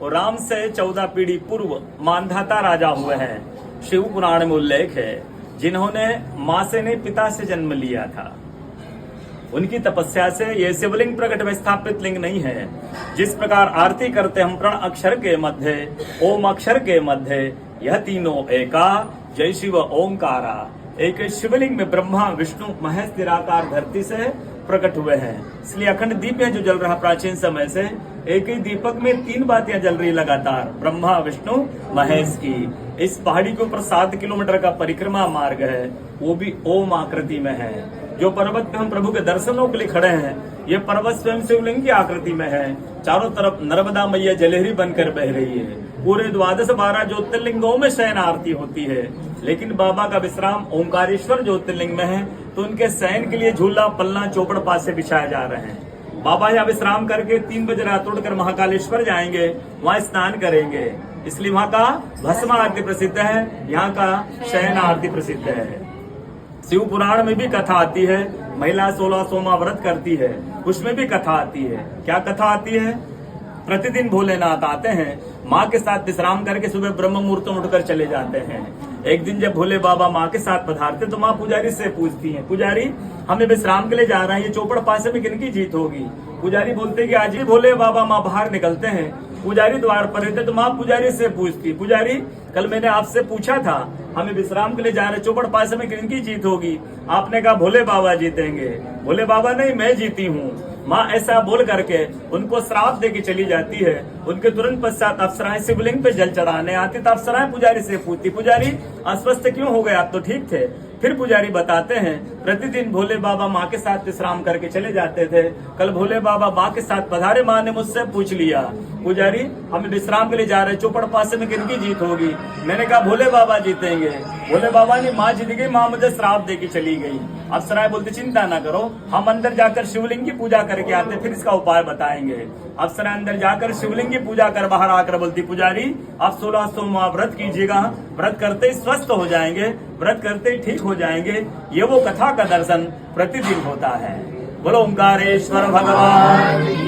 और राम से 14 पीढ़ी पूर्व मानधाता राजा हुए हैं। शिव पुराण में उल्लेख है, जिन्होंने मां से नहीं पिता से जन्म लिया था। उनकी तपस्या से यह शिवलिंग प्रकट में स्थापित लिंग नहीं है। जिस प्रकार आरती करते हम प्रण अक्षर के मध्य, ओम अक्षर के मध्य, यह तीनों एका, जय शिव ओंकारा। एक शिवलिंग में ब्रह्मा विष्णु महेश निराकार धरती से प्रकट हुए हैं। इसलिए अखंड दीप है जो जल रहा प्राचीन समय से। एक ही दीपक में 3 बातियां जल रही लगातार, ब्रह्मा विष्णु महेश की। इस पहाड़ी के ऊपर 7 किलोमीटर का परिक्रमा मार्ग है, वो भी ओम आकृति में है। जो पर्वत पे हम प्रभु के दर्शनों के लिए खड़े हैं, ये पर्वत स्वयं शिवलिंग की आकृति में है। चारों तरफ नर्मदा मैया जलहरी बनकर बह रही है। पूरे 12 ज्योतिर्लिंगों में शयन आरती होती है, लेकिन बाबा का विश्राम ओंकारेश्वर ज्योतिर्लिंग में है, तो उनके शयन के लिए झूला पलना चौपड़ पासे बिछाए जा रहे हैं। बाबा यहाँ विश्राम करके 3 बजे रात उठकर महाकालेश्वर जाएंगे, वहाँ स्नान करेंगे। इसलिए वहाँ का भस्म आरती प्रसिद्ध है, यहाँ का शयन आरती प्रसिद्ध है। शिव पुराण में भी कथा आती है, महिला 16 सोमा व्रत करती है, उसमें भी कथा आती है। क्या कथा आती है? प्रतिदिन भोलेनाथ आते हैं, माँ के साथ विश्राम करके सुबह ब्रह्म मुहूर्त में उठकर चले जाते हैं। एक दिन जब भोले बाबा माँ के साथ पधारते तो माँ पुजारी से पूछती हैं, पुजारी हमें विश्राम के लिए जा रहे हैं, ये चौपड़ पासे में किनकी जीत होगी? पुजारी बोलते कि आज ही भोले बाबा माँ बाहर निकलते हैं। पुजारी द्वार पर रहते तो माँ पुजारी से पूछती, पुजारी कल मैंने आपसे पूछा था हमें विश्राम के लिए जा रहे, चौपड़ पासे में किनकी जीत होगी? आपने कहा भोले बाबा जीतेंगे। भोले बाबा नहीं, मैं जीती हूँ। माँ ऐसा बोल करके उनको श्राप दे के चली जाती है। उनके तुरंत पश्चात अप्सराएं शिवलिंग पे जल चढ़ाने आती, तो अप्सराएं पुजारी से पूछती, पुजारी अस्वस्थ क्यों हो गए, आप तो ठीक थे। फिर पुजारी बताते हैं, प्रतिदिन भोले बाबा माँ के साथ विश्राम करके चले जाते थे। कल भोले बाबा माँ के साथ पधारे, माँ ने मुझसे पूछ लिया, पुजारी हमें विश्राम के लिए जा रहे, चौपड़ पासे में किनकी जीत होगी? मैंने कहा भोले बाबा जीतेंगे। भोले बाबा ने माँ जीत गई, माँ मुझे श्राप दे के चली गई। अप्सराएं बोलते चिंता ना करो, हम अंदर जाकर शिवलिंग की पूजा करके आते, फिर इसका उपाय बताएंगे। अप्सरा अंदर जाकर शिवलिंग की पूजा कर बाहर आकर बोलती, पुजारी आप 16 सोमवार व्रत कीजिएगा, व्रत करते ही स्वस्थ हो जाएंगे, व्रत करते ही ठीक हो जाएंगे। ये वो कथा का दर्शन प्रतिदिन होता है। बोलो ओंकारेश्वर भगवान।